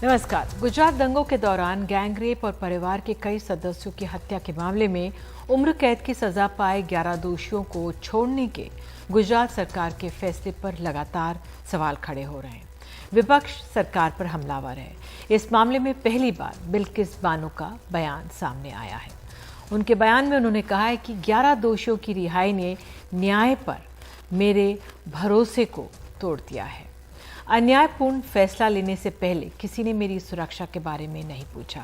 नमस्कार। गुजरात दंगों के दौरान गैंगरेप और परिवार के कई सदस्यों की हत्या के मामले में उम्र कैद की सजा पाए 11 दोषियों को छोड़ने के गुजरात सरकार के फैसले पर लगातार सवाल खड़े हो रहे हैं। विपक्ष सरकार पर हमलावर है। इस मामले में पहली बार बिल्किस बानो का बयान सामने आया है। उनके बयान में उन्होंने कहा है कि 11 दोषियों की रिहाई ने न्याय पर मेरे भरोसे को तोड़ दिया है। अन्यायपूर्ण फैसला लेने से पहले किसी ने मेरी सुरक्षा के बारे में नहीं पूछा।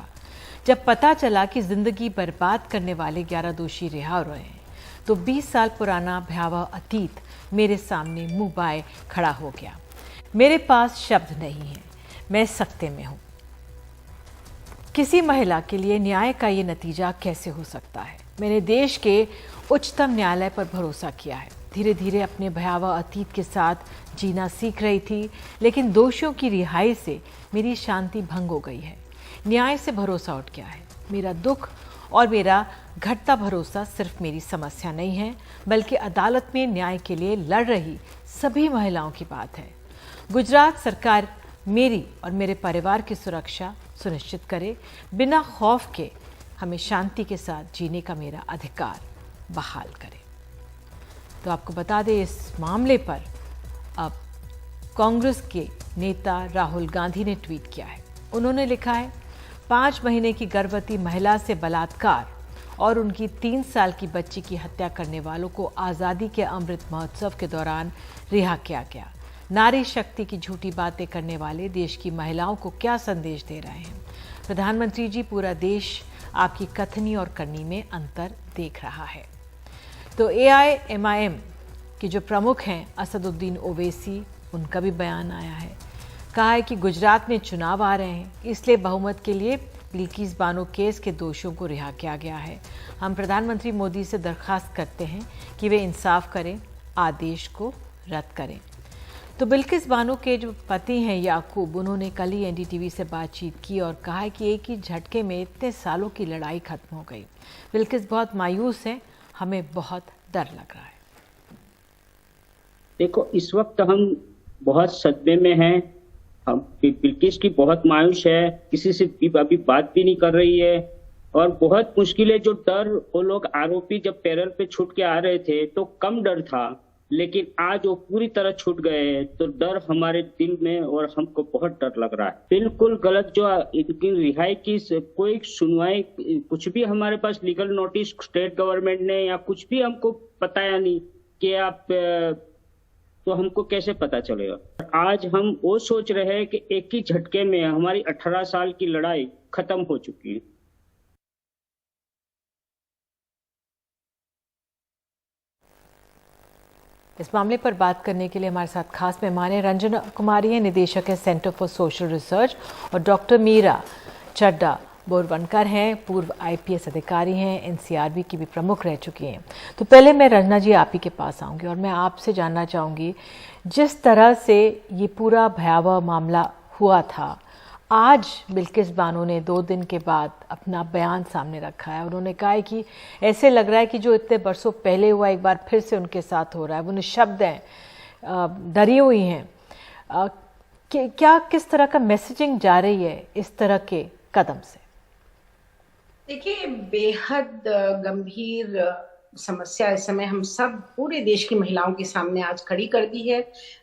जब पता चला कि जिंदगी बर्बाद करने वाले 11 दोषी रिहा हो रहे हैं तो 20 साल पुराना भयावह अतीत मेरे सामने मुंह बाए खड़ा हो गया। मेरे पास शब्द नहीं है, मैं सकते में हूं। किसी महिला के लिए न्याय का ये नतीजा कैसे हो सकता है? मैंने देश के उच्चतम न्यायालय पर भरोसा किया है। धीरे धीरे अपने भयावह अतीत के साथ जीना सीख रही थी, लेकिन दोषियों की रिहाई से मेरी शांति भंग हो गई है। न्याय से भरोसा उठ गया है। मेरा दुख और मेरा घटता भरोसा सिर्फ मेरी समस्या नहीं है, बल्कि अदालत में न्याय के लिए लड़ रही सभी महिलाओं की बात है। गुजरात सरकार मेरी और मेरे परिवार की सुरक्षा सुनिश्चित करे, बिना खौफ के हमें शांति के साथ जीने का मेरा अधिकार बहाल करे। तो आपको बता दें, इस मामले पर अब कांग्रेस के नेता राहुल गांधी ने ट्वीट किया है। उन्होंने लिखा है, 5 महीने की गर्भवती महिला से बलात्कार और उनकी 3 साल की बच्ची की हत्या करने वालों को आज़ादी के अमृत महोत्सव के दौरान रिहा किया गया। नारी शक्ति की झूठी बातें करने वाले देश की महिलाओं को क्या संदेश दे रहे हैं? प्रधानमंत्री जी, पूरा देश आपकी कथनी और करनी में अंतर देख रहा है। तो AIMIM के जो प्रमुख हैं असदुद्दीन ओवैसी, उनका भी बयान आया है। कहा है कि गुजरात में चुनाव आ रहे हैं, इसलिए बहुमत के लिए बिल्किस बानो केस के दोषियों को रिहा किया गया है। हम प्रधानमंत्री मोदी से दरखास्त करते हैं कि वे इंसाफ करें, आदेश को रद्द करें। तो बिल्किस बानो के जो पति हैं याकूब, उन्होंने कल ही NDTV से बातचीत की और कहा है कि एक ही झटके में इतने सालों की लड़ाई खत्म हो गई। बिल्किस बहुत मायूस हैं, हमें बहुत डर लग रहा है। देखो, इस वक्त हम बहुत सदमे में हैं। हम बिल्किस की बहुत मायूस है, किसी से अभी बात भी नहीं कर रही है और बहुत मुश्किल है। जो डर वो लोग आरोपी जब पैरोल पे छूट के आ रहे थे तो कम डर था, लेकिन आज वो पूरी तरह छूट गए हैं तो डर हमारे दिल में और हमको बहुत डर लग रहा है। बिल्कुल गलत जो इनकी रिहाई की कोई सुनवाई, कुछ भी हमारे पास लीगल नोटिस स्टेट गवर्नमेंट ने या कुछ भी हमको बताया नहीं कि आप, तो हमको कैसे पता चलेगा? आज हम वो सोच रहे हैं कि एक ही झटके में हमारी 18 साल की लड़ाई खत्म हो चुकी है। इस मामले पर बात करने के लिए हमारे साथ खास मेहमान हैं। रंजना कुमारी हैं, निदेशक है सेंटर फॉर सोशल रिसर्च, और डॉक्टर मीरा चड्डा बोरवनकर हैं, पूर्व IPS अधिकारी हैं, NCRB की भी प्रमुख रह चुकी हैं। तो पहले मैं रंजना जी आप ही के पास आऊँगी और मैं आपसे जानना चाहूँगी, जिस तरह से ये पूरा भयावह मामला हुआ था, आज बिल्किस बानो ने 2 दिन के बाद अपना बयान सामने रखा है। उन्होंने कहा है कि ऐसे लग रहा है कि जो इतने बरसों पहले हुआ एक बार फिर से उनके साथ हो रहा है। वो निःशब्द हैं, डरी हुई हैं। क्या किस तरह का मैसेजिंग जा रही है इस तरह के कदम से? देखिए, बेहद गंभीर समस्या इस समय हम सब पूरे देश की महिलाओं के सामने आज खड़ी कर दी है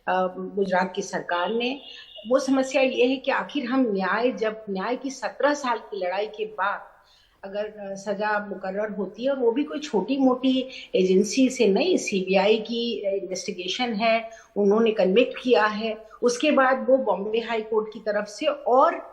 गुजरात की सरकार ने। वो समस्या ये है कि आखिर हम न्याय की 17 साल की लड़ाई के बाद अगर सजा मुकर्रर होती है, और वो भी कोई छोटी मोटी एजेंसी से नहीं, CBI की इन्वेस्टिगेशन है, उन्होंने कन्विक्ट किया है, उसके बाद वो बॉम्बे हाई कोर्ट की तरफ से और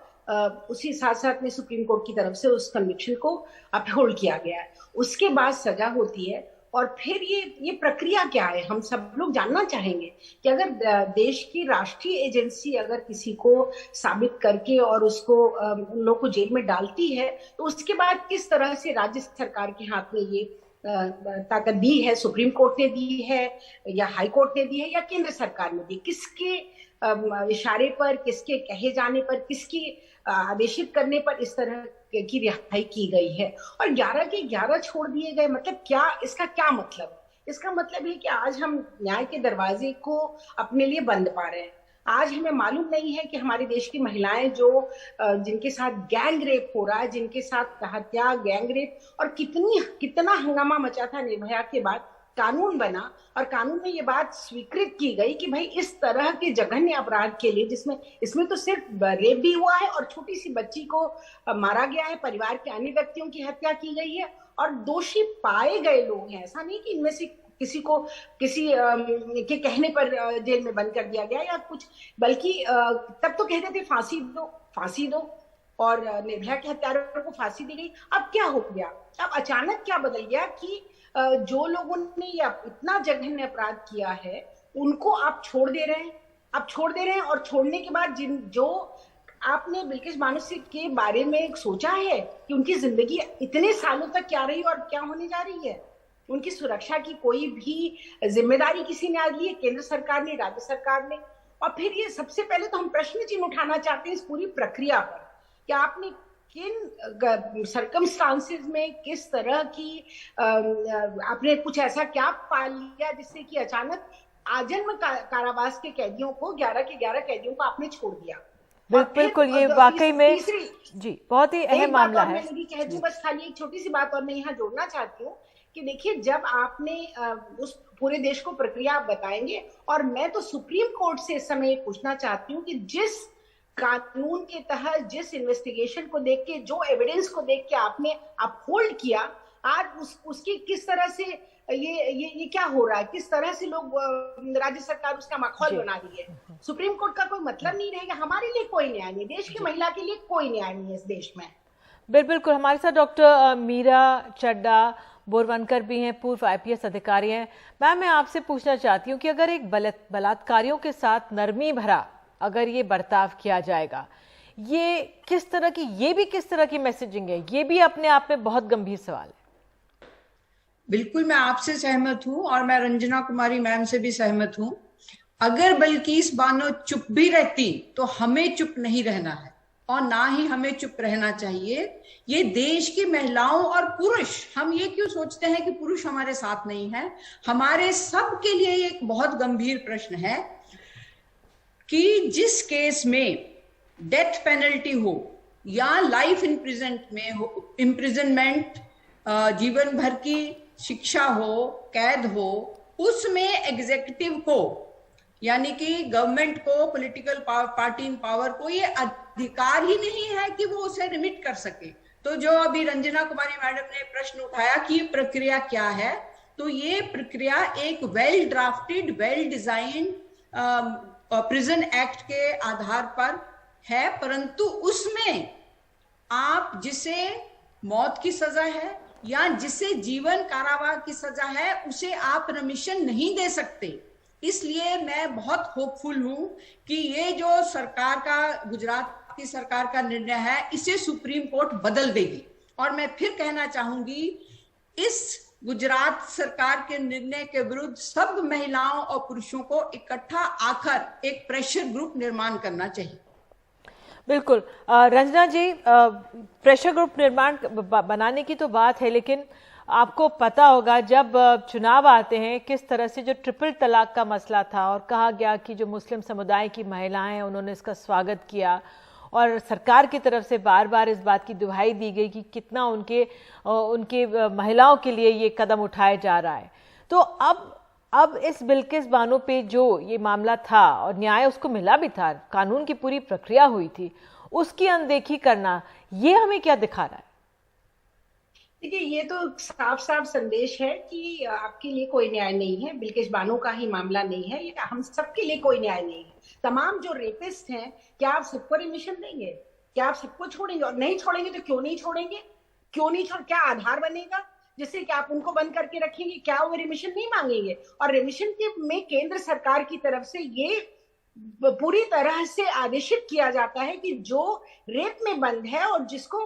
उसी साथ साथ में सुप्रीम कोर्ट की तरफ से उस कन्विक्शन को अपहोल्ड किया गया है, उसके बाद सजा होती है। और फिर ये प्रक्रिया क्या है, हम सब लोग जानना चाहेंगे कि अगर देश की राष्ट्रीय एजेंसी अगर किसी को साबित करके और उसको उन लोग को जेल में डालती है, तो उसके बाद किस तरह से राज्य सरकार के हाथ में ये ताकत दी है, सुप्रीम कोर्ट ने दी है या हाई कोर्ट ने दी है या केंद्र सरकार ने दी, किसके इशारे पर, किसके कहे जाने पर, किसकी आदेशित करने पर इस तरह की रिहाई की गई है। और 11 के 11 छोड़ दिए गए, मतलब क्या, इसका क्या मतलब? इसका मतलब है कि आज हम न्याय के दरवाजे को अपने लिए बंद पा रहे हैं। आज हमें मालूम नहीं है कि हमारे देश की महिलाएं जो जिनके साथ गैंग रेप हो रहा है, जिनके साथ हत्या, गैंग रेप, और कितना हंगामा मचा था निर्भया के बाद कानून बना और कानून में ये बात स्वीकृत की गई कि भाई इस तरह के जघन्य अपराध के लिए, जिसमें इसमें तो सिर्फ रेप भी हुआ है और छोटी सी बच्ची को मारा गया है, परिवार के अन्य व्यक्तियों की हत्या की गई है और दोषी पाए गए लोग हैं। ऐसा नहीं कि इनमें से किसी को किसी के कहने पर जेल में बंद कर दिया गया या कुछ, बल्कि तब तो कहते थे फांसी दो और निर्भया के हत्यारों को फांसी दी गई। अब क्या हो गया, अब अचानक क्या बदल गया कि जो लोगों ने इतना जघन्य अपराध किया है उनको आप छोड़ दे रहे हैं और छोड़ने के बाद जो आपने बिल्किस बानो के बारे में सोचा है कि उनकी जिंदगी इतने सालों तक क्या रही और क्या होने जा रही है, उनकी सुरक्षा की कोई भी जिम्मेदारी किसी ने आज ली है? केंद्र सरकार ने, राज्य सरकार ने। और फिर ये सबसे पहले तो हम प्रश्न चिन्ह उठाना चाहते हैं इस पूरी प्रक्रिया पर कि आपने किन सर्कमस्टांसेस में किस तरह की आपने कुछ ऐसा क्या पाल लिया जिससे कि अचानक आजन्म कारावास के कैदियों को 11 के 11 कैदियों को आपने छोड़ दिया। बिल्कुल, ये वाकई में जी बहुत ही अहम मामला है। मैं कह दूं बस खाली एक छोटी सी बात और मैं यहाँ जोड़ना चाहती हूँ कि देखिए, जब आपने उस पूरे देश को प्रक्रिया आप बताएंगे, और मैं तो सुप्रीम कोर्ट से इस समय पूछना चाहती हूँ कि जिस कानून के तहत, जिस इन्वेस्टिगेशन को देख के, जो एविडेंस को देख के आपने अपहोल्ड किया, आज उसकी किस तरह से ये क्या हो रहा है, किस तरह से लोग राज्य सरकार उसका माहौल बना रही है। सुप्रीम कोर्ट का कोई मतलब नहीं रहेगा, हमारे लिए कोई न्याय नहीं, देश की महिला के लिए कोई न्याय नहीं है इस देश में। बिल्कुल, हमारे साथ डॉक्टर मीरा चड्डा बोरवनकर भी हैं, पूर्व IPS अधिकारी हैं। मैम, मैं आपसे पूछना चाहती हूँ कि अगर एक बलात्कारियों के साथ नरमी भरा अगर ये बर्ताव किया जाएगा, ये किस तरह की मैसेजिंग है? ये भी अपने आप में बहुत गंभीर सवाल है। बिल्कुल, मैं आपसे सहमत हूं और मैं रंजना कुमारी मैम से भी सहमत हूं। अगर बिल्किस बानो चुप भी रहती तो हमें चुप नहीं रहना है और ना ही हमें चुप रहना चाहिए। ये देश की महिलाओं और पुरुष, हम ये क्यों सोचते हैं कि पुरुष हमारे साथ नहीं है, हमारे सब के लिए एक बहुत गंभीर प्रश्न है कि जिस केस में डेथ पेनल्टी हो या लाइफ इम्प्रिजनमेंट, जीवन भर की शिक्षा हो, कैद हो, उसमें एग्जीक्यूटिव को, यानी कि गवर्नमेंट को, पॉलिटिकल पार्टी इन पावर को ये अधिकार ही नहीं है कि वो उसे रिमिट कर सके। तो जो अभी रंजना कुमारी मैडम ने प्रश्न उठाया कि ये प्रक्रिया क्या है, तो ये प्रक्रिया एक well drafted, well design prison act के आधार पर है, परंतु उसमें आप जिसे मौत की सजा है या जिसे जीवन कारावास की सजा है, उसे आप रिमिशन नहीं दे सकते। इसलिए मैं बहुत होपफुल हूं कि ये जो सरकार का, गुजरात की सरकार का निर्णय है, इसे सुप्रीम कोर्ट बदल देगी। और मैं फिर कहना चाहूंगी, इस गुजरात सरकार के निर्णय के विरुद्ध सब महिलाओं और पुरुषों को इकट्ठा आकर एक प्रेशर ग्रुप निर्माण करना चाहिए। बिल्कुल रंजना जी, प्रेशर ग्रुप निर्माण बनाने की तो बात है, लेकिन आपको पता होगा जब चुनाव आते हैं किस तरह से जो ट्रिपल तलाक का मसला था और कहा गया कि जो मुस्लिम समुदाय की महिलाएं हैं उन्होंने इसका स्वागत किया और सरकार की तरफ से बार बार इस बात की दुहाई दी गई कि कितना उनके महिलाओं के लिए ये कदम उठाया जा रहा है। तो अब इस बिल्किस बानो पे जो ये मामला था और न्याय उसको मिला भी था, कानून की पूरी प्रक्रिया हुई थी, उसकी अनदेखी करना, ये हमें क्या दिखा रहा है? देखिए, ये तो साफ साफ संदेश है कि आपके लिए कोई न्याय नहीं है, बिल्किस बानो का ही मामला नहीं है, ये हम सबके लिए कोई न्याय नहीं है। तमाम जो रेपिस्ट हैं, क्या आप सबको रिमिशन देंगे? क्या आप सबको छोड़ेंगे? और नहीं छोड़ेंगे तो क्यों नहीं छोड़ेंगे? क्या आधार बनेगा जिससे कि आप उनको बंद करके रखेंगे? क्या वो रिमिशन नहीं मांगेंगे? और रिमिशन के में केंद्र सरकार की तरफ से ये पूरी तरह से आदेशित किया जाता है कि जो रेप में बंद है और जिसको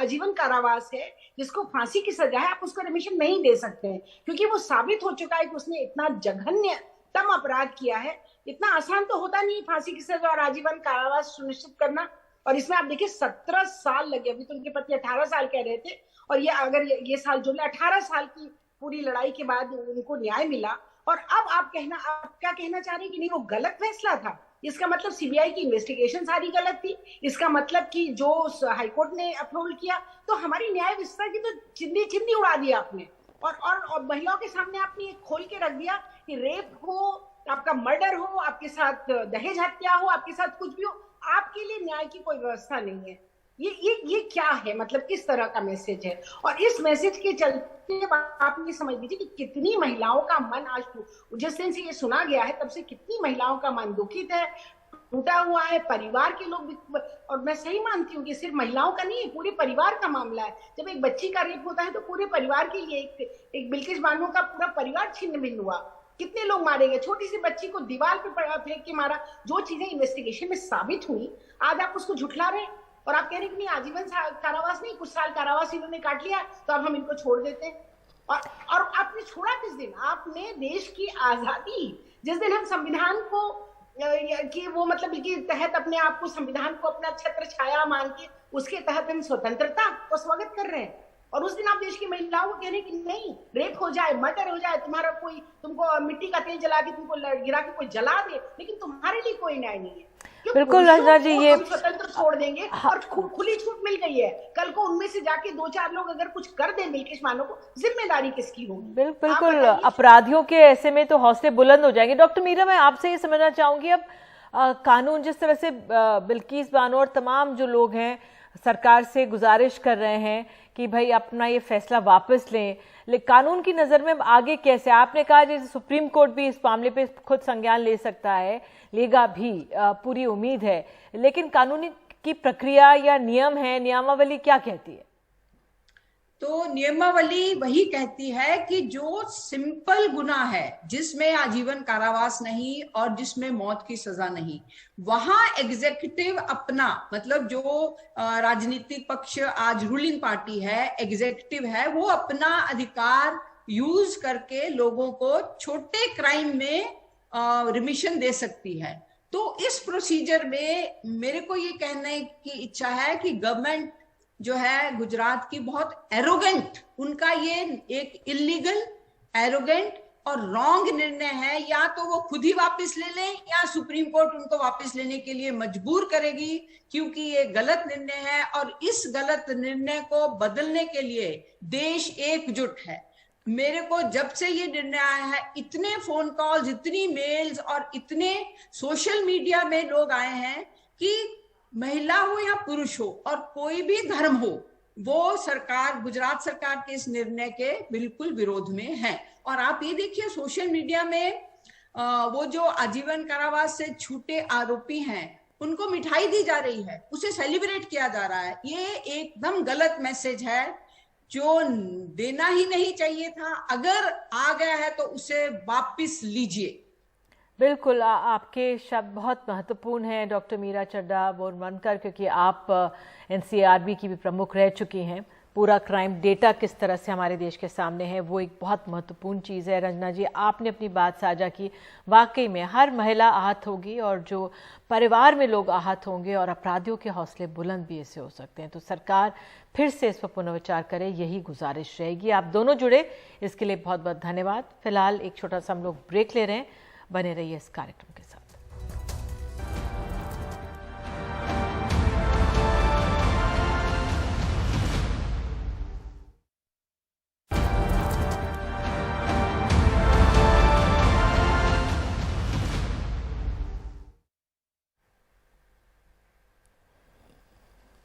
आजीवन कारावास है, जिसको फांसी की सजा है, आप उसको रिमिशन नहीं दे सकते हैं, क्योंकि वो साबित हो चुका है कि उसने इतना जघन्यतम अपराध किया है। इतना आसान तो होता नहीं फांसी की सजा और आजीवन कारावास सुनिश्चित करना। और इसमें आप देखिए 17 साल लगे, अभी तो उनके पति 18 साल कह रहे थे, और ये अगर ये साल जो 18 साल की पूरी लड़ाई के बाद उनको न्याय मिला। और अब आप क्या कहना चाह रहे हैं कि नहीं, वो गलत फैसला था? इसका मतलब सीबीआई की इन्वेस्टिगेशन सारी गलत थी। इसका मतलब कि जो हाईकोर्ट ने अप्रूवल किया, तो हमारी न्याय व्यवस्था की तो चिंदी चिंदी उड़ा दिया आपने। और महिलाओं के सामने आपने ये खोल के रख दिया कि रेप हो, आपका मर्डर हो, आपके साथ दहेज हत्या हो, आपके साथ कुछ भी हो, आपके लिए न्याय की कोई व्यवस्था नहीं है। ये क्या है? मतलब किस तरह का मैसेज है? और इस मैसेज के चलते आप ये समझ लीजिए कि कितनी महिलाओं का मन आज जिस दिन से ये सुना गया है तब से कितनी महिलाओं का मन दुखित है, टूटा हुआ है। परिवार के लोग भी, और मैं सही मानती हूँ कि सिर्फ महिलाओं का नहीं है, पूरे परिवार का मामला है। जब एक बच्ची का रेप होता है तो पूरे परिवार के लिए, एक बिल्किस बानो का पूरा परिवार छिन्न भिन्न हुआ। कितने लोग मारे गए, छोटी सी बच्ची को दीवार पे फेंक के मारा। जो चीजें इन्वेस्टिगेशन में साबित हुई, आज आप उसको झुठला रहे हैं और आप कह रहे हैं कि नहीं आजीवन कारावास नहीं, कुछ साल कारावास इन्होंने काट लिया तो अब हम इनको छोड़ देते हैं। और आपने छोड़ा किस दिन? आपने देश की आजादी, जिस दिन हम संविधान को कि वो मतलब के तहत अपने आप को, संविधान को अपना छत्र छाया मान के उसके तहत हम स्वतंत्रता का स्वागत कर रहे हैं, और उस दिन आप देश की महिलाओं को कह रहे हैं कि नहीं, रेप हो जाए, मर्डर हो जाए, तुम्हारा कोई, तुमको मिट्टी का तेल जला के तुमको गिरा के कोई जला दे, लेकिन तुम्हारे लिए कोई न्याय नहीं है। बिल्कुल रंजना जी, ये स्वतंत्र छोड़ देंगे और खुली छूट मिल गई है। कल को उनमें से जाके 2-4 लोग अगर कुछ कर दें बिल्किस बानो को, जिम्मेदारी किसकी होगी? बिल्कुल अपराधियों के ऐसे में तो हौसले बुलंद हो जाएंगे। डॉक्टर मीरा, मैं आपसे ये समझना चाहूंगी, अब कानून जिस तरह से बिल्किस बानो और तमाम जो लोग हैं सरकार से गुजारिश कर रहे हैं कि भाई अपना ये फैसला वापस लें, लेकिन कानून की नज़र में आगे कैसे? आपने कहा जैसे सुप्रीम कोर्ट भी इस मामले पे खुद संज्ञान ले सकता है, लेगा भी, पूरी उम्मीद है, लेकिन कानूनी की प्रक्रिया या नियम है, नियमावली क्या कहती है? तो नियमावली वही कहती है कि जो सिंपल गुनाह है, जिसमें आजीवन कारावास नहीं और जिसमें मौत की सजा नहीं, वहां एग्जीक्यूटिव अपना, मतलब जो राजनीतिक पक्ष आज रूलिंग पार्टी है, एग्जीक्यूटिव है, वो अपना अधिकार यूज करके लोगों को छोटे क्राइम में रिमिशन दे सकती है। तो इस प्रोसीजर में मेरे को ये कहने की इच्छा है कि गवर्नमेंट जो है गुजरात की बहुत एरोगेंट, उनका ये एक इलीगल, एरोगेंट और रॉन्ग निर्णय है। या तो वो खुद ही वापस ले लें या सुप्रीम कोर्ट उनको वापस लेने के लिए मजबूर करेगी, क्योंकि ये गलत निर्णय है और इस गलत निर्णय को बदलने के लिए देश एकजुट है। मेरे को जब से ये निर्णय आया है, इतने फोन कॉल्स, इतनी मेल्स और इतने सोशल मीडिया में लोग आए हैं कि महिला हो या पुरुष हो और कोई भी धर्म हो, वो सरकार, गुजरात सरकार के इस निर्णय के बिल्कुल विरोध में है। और आप ये देखिए सोशल मीडिया में वो जो आजीवन कारावास से छूटे आरोपी हैं, उनको मिठाई दी जा रही है, उसे सेलिब्रेट किया जा रहा है। ये एकदम गलत मैसेज है जो देना ही नहीं चाहिए था। अगर आ गया है तो उसे वापस लीजिए। बिल्कुल, आपके शब्द बहुत महत्वपूर्ण हैं डॉक्टर मीरा चड्ढा बोरवनकर, क्योंकि आप एनसीआरबी की भी प्रमुख रह चुकी हैं। पूरा क्राइम डेटा किस तरह से हमारे देश के सामने है, वो एक बहुत महत्वपूर्ण चीज़ है। रंजना जी, आपने अपनी बात साझा की, वाकई में हर महिला आहत होगी और जो परिवार में लोग आहत होंगे और अपराधियों के हौसले बुलंद भी ऐसे हो सकते हैं। तो सरकार फिर से इस पर पुनर्विचार करे, यही गुजारिश रहेगी। आप दोनों जुड़े, इसके लिए बहुत बहुत धन्यवाद। फिलहाल एक छोटा सा हम लोग ब्रेक ले रहे हैं, बने रहिए इस कार्यक्रम के साथ।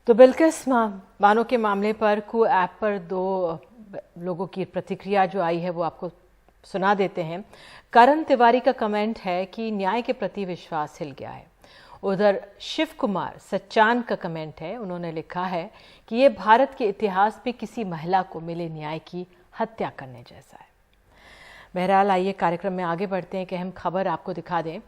तो बिल्किस बानो के मामले पर कू ऐप पर 2 लोगों की प्रतिक्रिया जो आई है वो आपको सुना देते हैं। करण तिवारी का कमेंट है कि न्याय के प्रति विश्वास हिल गया है। उधर शिव कुमार सच्चान का कमेंट है, उन्होंने लिखा है कि ये भारत के इतिहास में किसी महिला को मिले न्याय की हत्या करने जैसा है। बहरहाल आइए कार्यक्रम में आगे बढ़ते हैं कि अहम खबर आपको दिखा दें।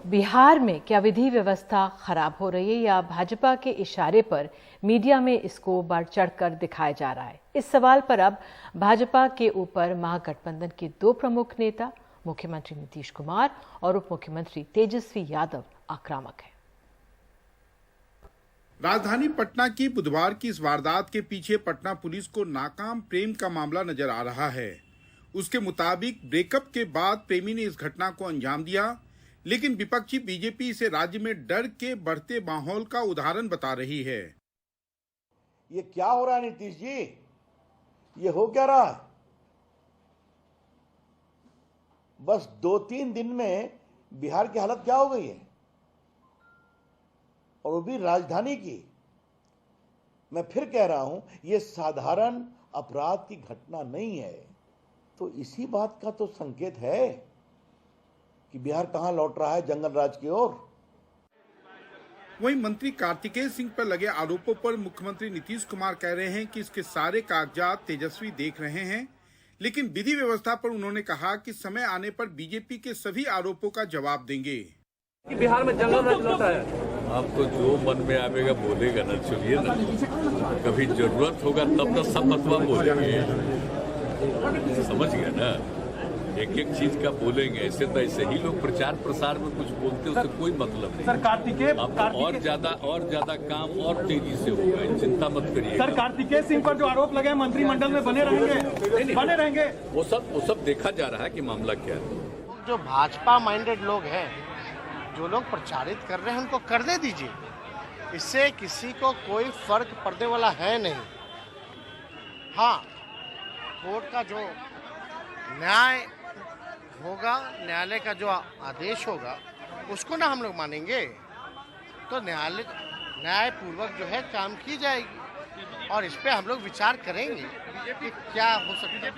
बिहार में क्या विधि व्यवस्था खराब हो रही है या भाजपा के इशारे पर मीडिया में इसको बढ़ चढ़कर दिखाया जा रहा है? इस सवाल पर अब भाजपा के ऊपर महागठबंधन के 2 प्रमुख नेता मुख्यमंत्री नीतीश कुमार और उप मुख्यमंत्री तेजस्वी यादव आक्रामक हैं। राजधानी पटना की बुधवार की इस वारदात के पीछे पटना पुलिस को नाकाम प्रेम का मामला नजर आ रहा है। उसके मुताबिक ब्रेकअप के बाद प्रेमी ने इस घटना को अंजाम दिया, लेकिन विपक्षी बीजेपी इसे राज्य में डर के बढ़ते माहौल का उदाहरण बता रही है। ये क्या हो रहा है नीतीश जी? ये हो क्या रहा है? बस 2-3 दिन में बिहार की हालत क्या हो गई है, और वो भी राजधानी की। मैं फिर कह रहा हूं, ये साधारण अपराध की घटना नहीं है। तो इसी बात का तो संकेत है कि बिहार कहां लौट रहा है, जंगल राज की ओर। वहीं मंत्री कार्तिकेय सिंह पर लगे आरोपों पर मुख्यमंत्री नीतीश कुमार कह रहे हैं कि इसके सारे कागजात तेजस्वी देख रहे हैं, लेकिन विधि व्यवस्था पर उन्होंने कहा कि समय आने पर बीजेपी के सभी आरोपों का जवाब देंगे। कि बिहार में जंगल राज लौटा है। आपको जो मन में आवेगा बोलेगा ना, चलिए ना, कभी जरूरत होगा तब तो सब मतवा बोलेंगे, समझ गए ना। एक एक चीज का बोलेंगे, ऐसे तो ऐसे ही लोग प्रचार प्रसार में कुछ बोलते हैं, उससे कोई मतलब नहीं। सर कार्तिकेय और ज्यादा काम और तेजी से होगा, चिंता मत करिए। सर कार्तिकेय सिंह पर जो आरोप लगे मंत्रिमंडल में बने रहेंगे। वो सब देखा जा रहा है कि मामला क्या है। जो भाजपा माइंडेड लोग हैं, जो लोग प्रचारित कर रहे हैं, उनको करने दीजिए। इससे किसी को कोई फर्क पड़ने वाला है नहीं। हाँ, कोर्ट का जो न्याय होगा, न्यायालय का जो आदेश होगा, उसको ना हम लोग मानेंगे तो न्यायपूर्वक जो है काम की जाएगी, और इस पे हम लोग विचार करेंगे कि क्या हो सकता है।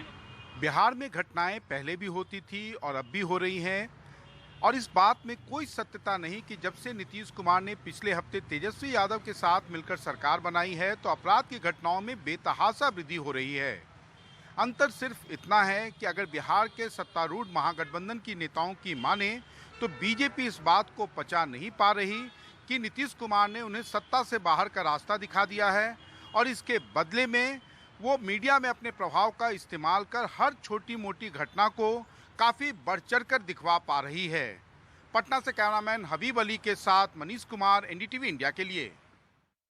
बिहार में घटनाएं पहले भी होती थी और अब भी हो रही हैं, और इस बात में कोई सत्यता नहीं कि जब से नीतीश कुमार ने पिछले हफ्ते तेजस्वी यादव के साथ मिलकर सरकार बनाई है तो अपराध की घटनाओं में बेतहाशा वृद्धि हो रही है। अंतर सिर्फ इतना है कि अगर बिहार के सत्तारूढ़ महागठबंधन की नेताओं की माने तो बीजेपी इस बात को पचा नहीं पा रही कि नीतीश कुमार ने उन्हें सत्ता से बाहर का रास्ता दिखा दिया है, और इसके बदले में वो मीडिया में अपने प्रभाव का इस्तेमाल कर हर छोटी मोटी घटना को काफी बढ़ चढ़ कर दिखवा पा रही है। पटना से कैमरामैन हबीब अली के साथ मनीष कुमार, एनडीटीवी इंडिया के लिए।